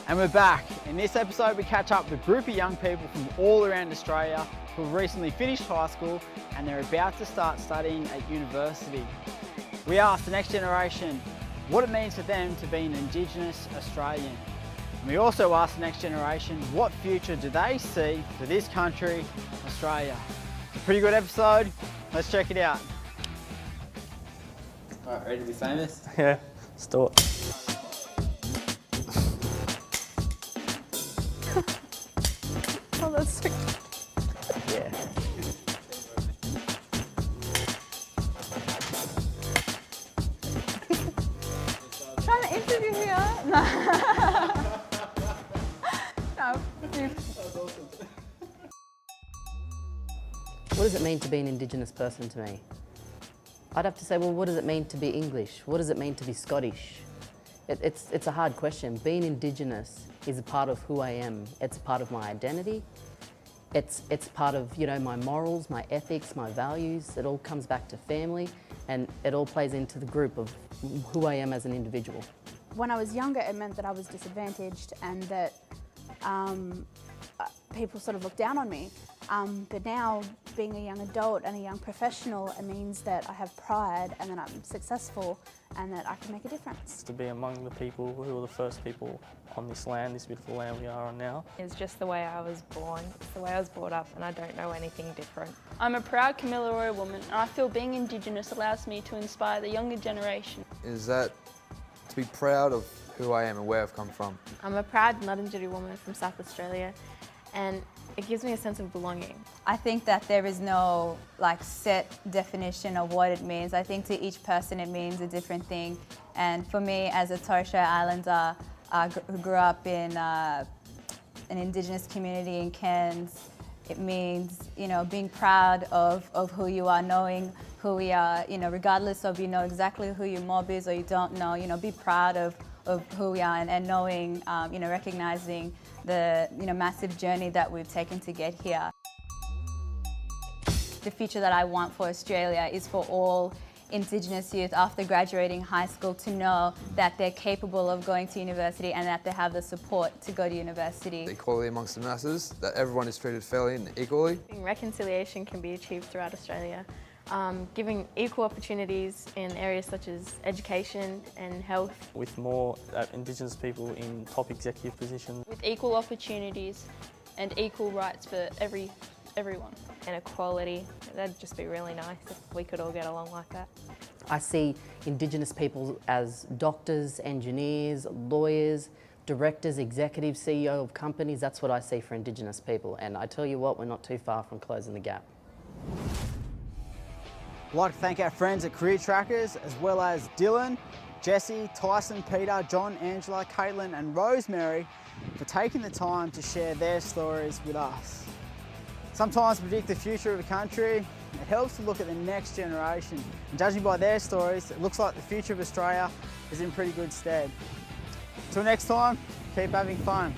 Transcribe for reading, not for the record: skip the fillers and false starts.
And we're back. In this episode, we catch up with a group of young people from all around Australia who have recently finished high school and they're about to start studying at university. We asked the next generation what it means for them to be an Indigenous Australian. And we also asked the next generation what future do they see for this country, Australia. It's a pretty good episode. Let's check it out. Alright, ready to be famous? Yeah, let's do it. Oh, that's so Yeah. trying to interview here. No. No. What does it mean to be an Indigenous person to me? I'd have to say, well, what does it mean to be English? What does it mean to be Scottish? It's a hard question. Being Indigenous is a part of who I am. It's a part of my identity. It's part of, you know, my morals, my ethics, my values. It all comes back to family, and it all plays into the group of who I am as an individual. When I was younger, it meant that I was disadvantaged and that people sort of looked down on me. But now, being a young adult and a young professional, it means that I have pride and that I'm successful and that I can make a difference. To be among the people who were the first people on this land, this beautiful land we are on now. It's just the way I was born, it's the way I was brought up, and I don't know anything different. I'm a proud Kamilaroi woman, and I feel being Indigenous allows me to inspire the younger generation. Is that to be proud of who I am and where I've come from. I'm a proud Ngarrindjeri woman from South Australia, and it gives me a sense of belonging. I think that there is no set definition of what it means. I think to each person it means a different thing. And for me, as a Torres Strait Islander who grew up in an Indigenous community in Cairns, it means, being proud of who you are, knowing who we are, regardless of exactly who your mob is or you don't know, be proud of who we are and knowing, recognising the massive journey that we've taken to get here. The future that I want for Australia is for all Indigenous youth after graduating high school to know that they're capable of going to university and that they have the support to go to university. Equality amongst the masses, that everyone is treated fairly and equally. Reconciliation can be achieved throughout Australia. Giving equal opportunities in areas such as education and health. With more Indigenous people in top executive positions. With equal opportunities and equal rights for everyone. And equality, that'd just be really nice if we could all get along like that. I see Indigenous people as doctors, engineers, lawyers, directors, executives, CEO of companies. That's what I see for Indigenous people. And I tell you what, we're not too far from closing the gap. I'd like to thank our friends at Career Trackers, as well as Dylan, Jesse, Tyson, Peter, John, Angela, Caitlin and Rosemary for taking the time to share their stories with us. Sometimes to predict the future of a country, it helps to look at the next generation. And judging by their stories, it looks like the future of Australia is in pretty good stead. Till next time, keep having fun.